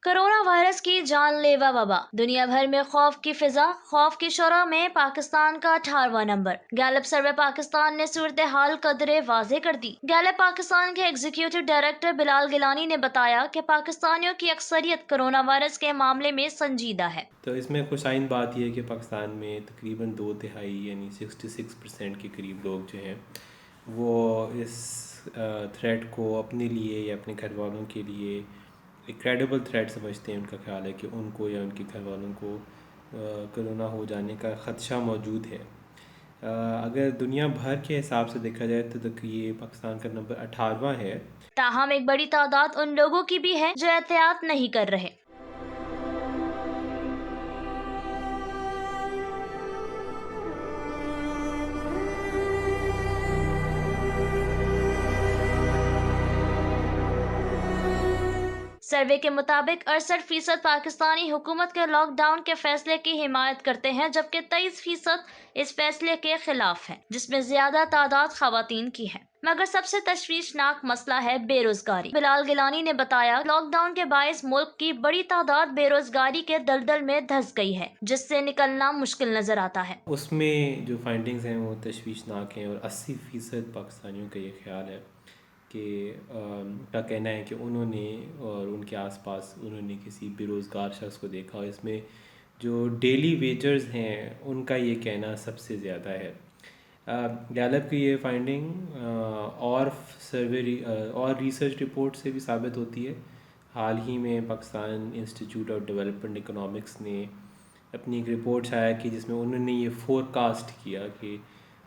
Corona virus की जानलेवा वबा, दुनिया भर में खौफ की फिजा, खौफ की शरह में पाकिस्तान का 18वां नंबर। गैलप सर्वे पाकिस्तान ने सूरत हाल कदरे वाज़ेह कर दी। गैलप पाकिस्तान के एग्जीक्यूटिव डायरेक्टर बिलाल गिलानी ने बताया कि पाकिस्तानियों की अक्सरियत कोरोना वायरस के मामले में संजीदा है। तो इसमें खुशाइन बात यह है कि पाकिस्तान में तकरीबन 2/3 यानी 66% के करीब लोग जो हैं वो इस थ्रेट को अपने लिए या अपने घर वालों के लिए एक क्रेडिबल थ्रेट समझते हैं। उनका ख्याल है कि उनको या उनके घर वालों को कोरोना हो जाने का ख़दशा मौजूद है। अगर दुनिया भर के हिसाब से देखा जाए तो ये पाकिस्तान का नंबर 18वां है। ताहम एक बड़ी तादाद उन लोगों की भी है जो एहतियात नहीं कर रहे। सर्वे के मुताबिक 68% पाकिस्तानी हुकूमत के लॉकडाउन के फैसले की हिमायत करते हैं, जबकि 23% इस फैसले के खिलाफ हैं, जिसमें ज्यादा तादाद खवातीन की है। मगर सबसे तशवीशनाक मसला है बेरोजगारी। बिलाल गिलानी ने बताया, लॉकडाउन के बायस मुल्क की बड़ी तादाद बेरोजगारी के दलदल में धंस गई है, जिससे निकलना मुश्किल नजर आता है। उसमें जो फाइंडिंग्स हैं वो तशवीशनाक हैं और 80% पाकिस्तानियों का ये ख्याल है कि का कहना है कि उन्होंने और उनके आसपास उन्होंने किसी बेरोज़गार शख्स को देखा, और इसमें जो डेली वेजर्स हैं उनका ये कहना सबसे ज़्यादा है। गैलप की ये फाइंडिंग और सर्वे और रिसर्च रिपोर्ट से भी साबित होती है। हाल ही में Pakistan institute of development economics ने अपनी एक रिपोर्ट छाया कि जिसमें उन्होंने ये फोरकास्ट किया कि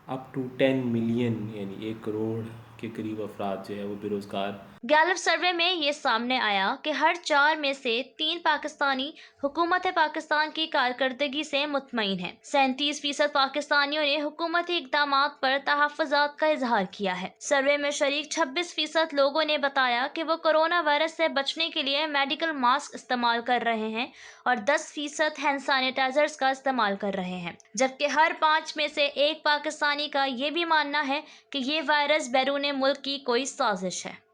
अप टू 10 मिलियन यानी 1 करोड़ के करीब अफराद जो है वो बेरोज़गार। गैलप सर्वे में ये सामने आया कि हर 4 में से 3 पाकिस्तानी हुकूमत पाकिस्तान की कारकर्दगी से मुतमईन हैं। 37% पाकिस्तानियों ने हुकूमती इक़दामात पर तहफ़्फ़ुज़ात का इजहार किया है। सर्वे में शरीक 26% लोगों ने बताया कि वो कोरोना वायरस से बचने के लिए मेडिकल मास्क इस्तेमाल कर रहे हैं और 10% हैंड सैनिटाइजर्स का इस्तेमाल कर रहे हैं, जबकि हर 5 में से 1 पाकिस्तानी का ये भी मानना है कि ये वायरस बैरून मुल्क की कोई साजिश है।